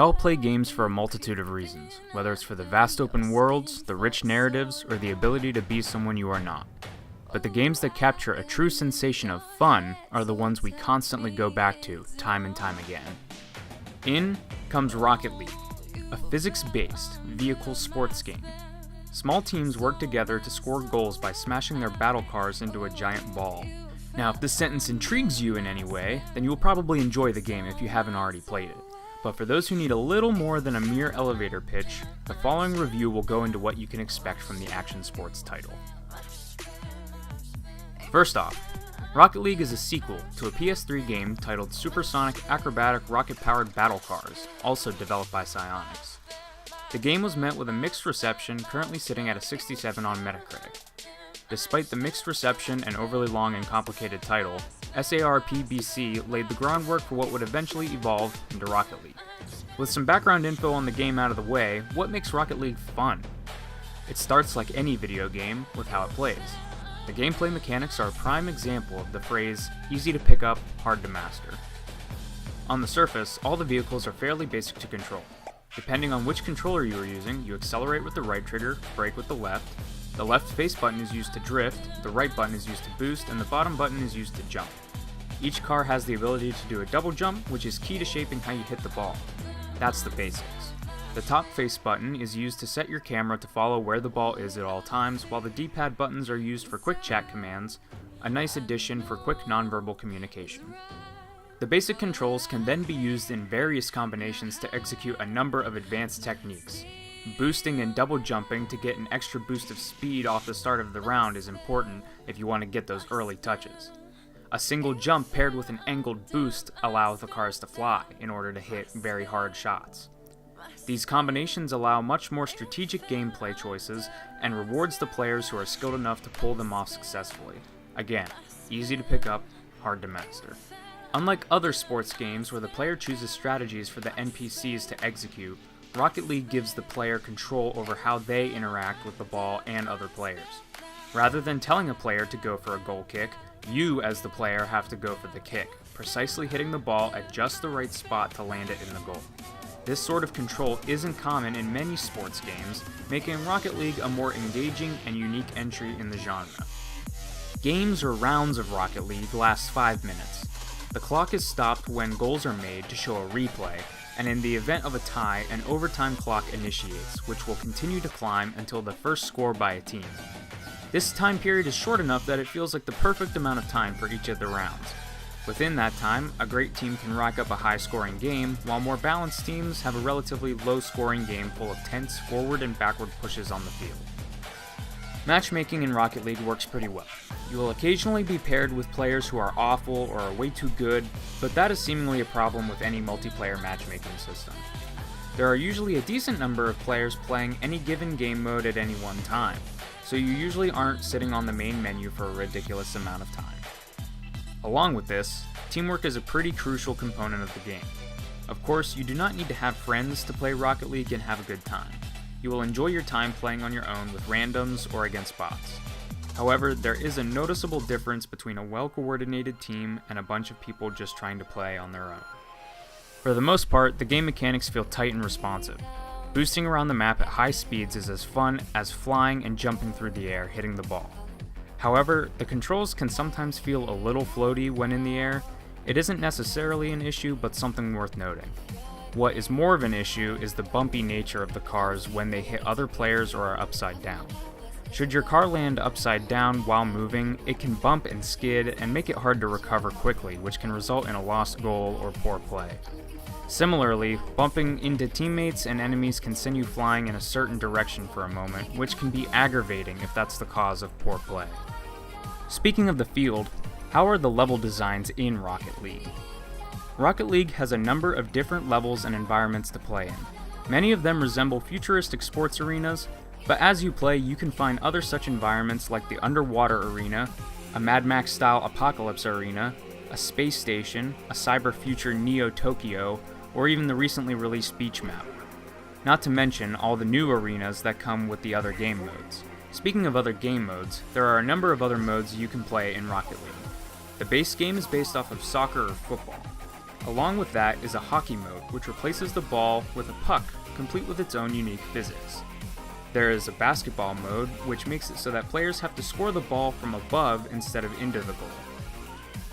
all play games for a multitude of reasons, whether it's for the vast open worlds, the rich narratives, or the ability to be someone you are not. But the games that capture a true sensation of fun are the ones we constantly go back to, time and time again. In comes Rocket League, a physics-based vehicle sports game. Small teams work together to score goals by smashing their battle cars into a giant ball. Now, if this sentence intrigues you in any way, then you will probably enjoy the game if you haven't already played it. But for those who need a little more than a mere elevator pitch, the following review will go into what you can expect from the action sports title. First off, Rocket League is a sequel to a PS3 game titled Supersonic Acrobatic Rocket-Powered Battle Cars, also developed by Psyonix. The game was met with a mixed reception, currently sitting at a 67 on Metacritic. Despite the mixed reception and overly long and complicated title, SARPBC laid the groundwork for what would eventually evolve into Rocket League. With some background info on the game out of the way, what makes Rocket League fun? It starts like any video game with how it plays. The gameplay mechanics are a prime example of the phrase, easy to pick up, hard to master. On the surface, all the vehicles are fairly basic to control. Depending on which controller you are using, you accelerate with the right trigger, brake with the left. The left face button is used to drift, the right button is used to boost, and the bottom button is used to jump. Each car has the ability to do a double jump, which is key to shaping how you hit the ball. That's the basics. The top face button is used to set your camera to follow where the ball is at all times, while the D-pad buttons are used for quick chat commands, a nice addition for quick nonverbal communication. The basic controls can then be used in various combinations to execute a number of advanced techniques. Boosting and double jumping to get an extra boost of speed off the start of the round is important if you want to get those early touches. A single jump paired with an angled boost allows the cars to fly in order to hit very hard shots. These combinations allow much more strategic gameplay choices and rewards the players who are skilled enough to pull them off successfully. Again, easy to pick up, hard to master. Unlike other sports games where the player chooses strategies for the NPCs to execute, Rocket League gives the player control over how they interact with the ball and other players. Rather than telling a player to go for a goal kick, you as the player have to go for the kick, precisely hitting the ball at just the right spot to land it in the goal. This sort of control isn't common in many sports games, making Rocket League a more engaging and unique entry in the genre. Games or rounds of Rocket League last 5 minutes. The clock is stopped when goals are made to show a replay, and in the event of a tie, an overtime clock initiates, which will continue to climb until the first score by a team. This time period is short enough that it feels like the perfect amount of time for each of the rounds. Within that time, a great team can rack up a high-scoring game, while more balanced teams have a relatively low-scoring game full of tense forward and backward pushes on the field. Matchmaking in Rocket League works pretty well. You will occasionally be paired with players who are awful or are way too good, but that is seemingly a problem with any multiplayer matchmaking system. There are usually a decent number of players playing any given game mode at any one time, so you usually aren't sitting on the main menu for a ridiculous amount of time. Along with this, teamwork is a pretty crucial component of the game. Of course, you do not need to have friends to play Rocket League and have a good time. You will enjoy your time playing on your own with randoms or against bots. However, there is a noticeable difference between a well-coordinated team and a bunch of people just trying to play on their own. For the most part, the game mechanics feel tight and responsive. Boosting around the map at high speeds is as fun as flying and jumping through the air, hitting the ball. However, the controls can sometimes feel a little floaty when in the air. It isn't necessarily an issue, but something worth noting. What is more of an issue is the bumpy nature of the cars when they hit other players or are upside down. Should your car land upside down while moving, it can bump and skid and make it hard to recover quickly, which can result in a lost goal or poor play. Similarly, bumping into teammates and enemies can send you flying in a certain direction for a moment, which can be aggravating if that's the cause of poor play. Speaking of the field, how are the level designs in Rocket League? Rocket League has a number of different levels and environments to play in. Many of them resemble futuristic sports arenas, but as you play, you can find other such environments like the underwater arena, a Mad Max-style apocalypse arena, a space station, a cyber future Neo-Tokyo, or even the recently released beach map. Not to mention all the new arenas that come with the other game modes. Speaking of other game modes, there are a number of other modes you can play in Rocket League. The base game is based off of soccer or football. Along with that is a hockey mode, which replaces the ball with a puck, complete with its own unique physics. There is a basketball mode, which makes it so that players have to score the ball from above instead of into the goal.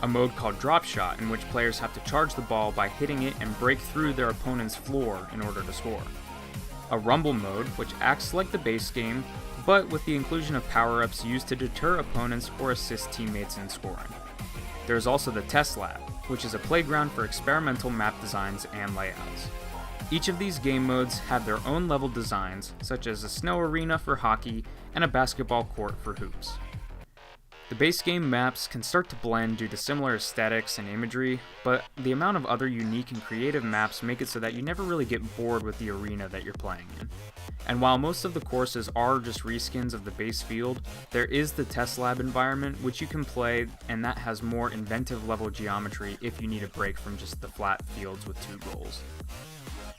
A mode called Drop Shot, in which players have to charge the ball by hitting it and break through their opponent's floor in order to score. A Rumble mode, which acts like the base game, but with the inclusion of power-ups used to deter opponents or assist teammates in scoring. There is also the Test Lab, which is a playground for experimental map designs and layouts. Each of these game modes have their own level designs, such as a snow arena for hockey and a basketball court for hoops. The base game maps can start to blend due to similar aesthetics and imagery, but the amount of other unique and creative maps make it so that you never really get bored with the arena that you're playing in. And while most of the courses are just reskins of the base field, there is the Test Lab environment which you can play, and that has more inventive level geometry if you need a break from just the flat fields with 2 goals.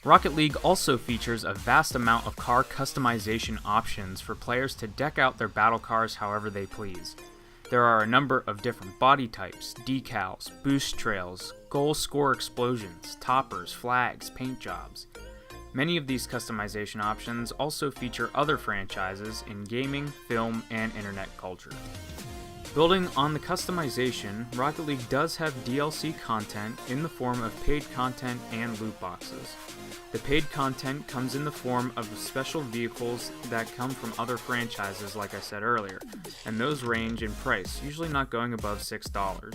Rocket League also features a vast amount of car customization options for players to deck out their battle cars however they please. There are a number of different body types, decals, boost trails, goal score explosions, toppers, flags, paint jobs. Many of these customization options also feature other franchises in gaming, film, and internet culture. Building on the customization, Rocket League does have DLC content in the form of paid content and loot boxes. The paid content comes in the form of special vehicles that come from other franchises like I said earlier, and those range in price, usually not going above $6.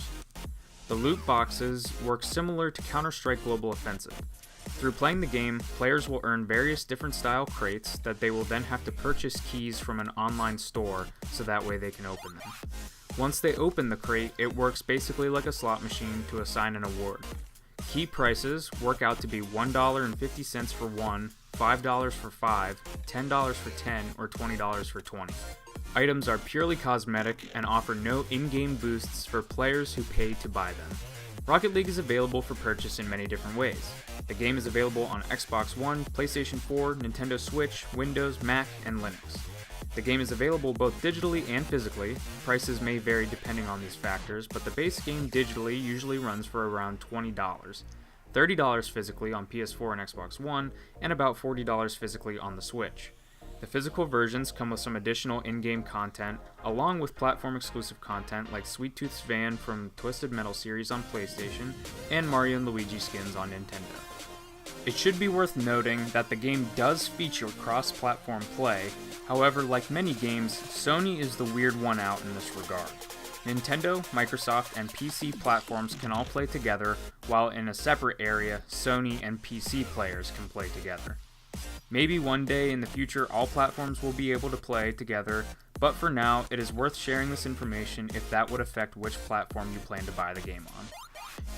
The loot boxes work similar to Counter-Strike Global Offensive. Through playing the game, players will earn various different style crates that they will then have to purchase keys from an online store so that way they can open them. Once they open the crate, it works basically like a slot machine to assign an award. Key prices work out to be $1.50 for 1, $5 for 5, $10 for 10, or $20 for 20. Items are purely cosmetic and offer no in-game boosts for players who pay to buy them. Rocket League is available for purchase in many different ways. The game is available on Xbox One, PlayStation 4, Nintendo Switch, Windows, Mac, and Linux. The game is available both digitally and physically. Prices may vary depending on these factors, but the base game digitally usually runs for around $20, $30 physically on PS4 and Xbox One, and about $40 physically on the Switch. The physical versions come with some additional in-game content, along with platform-exclusive content like Sweet Tooth's van from Twisted Metal series on PlayStation, and Mario and Luigi skins on Nintendo. It should be worth noting that the game does feature cross-platform play. However, like many games, Sony is the weird one out in this regard. Nintendo, Microsoft, and PC platforms can all play together, while in a separate area, Sony and PC players can play together. Maybe one day in the future all platforms will be able to play together, but for now, it is worth sharing this information if that would affect which platform you plan to buy the game on.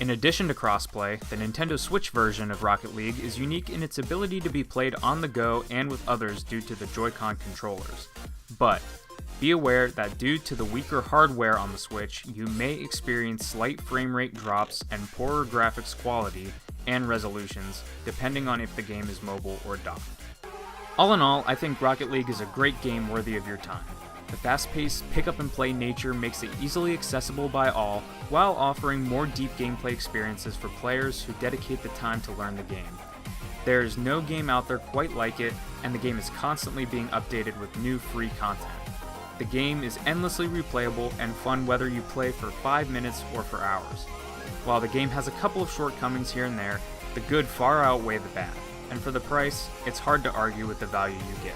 In addition to crossplay, the Nintendo Switch version of Rocket League is unique in its ability to be played on the go and with others due to the Joy-Con controllers. But be aware that due to the weaker hardware on the Switch, you may experience slight frame rate drops and poorer graphics quality and resolutions, depending on if the game is mobile or docked. All in all, I think Rocket League is a great game worthy of your time. The fast-paced, pick-up-and-play nature makes it easily accessible by all, while offering more deep gameplay experiences for players who dedicate the time to learn the game. There is no game out there quite like it, and the game is constantly being updated with new free content. The game is endlessly replayable and fun whether you play for 5 minutes or for hours. While the game has a couple of shortcomings here and there, the good far outweigh the bad, and for the price, it's hard to argue with the value you get.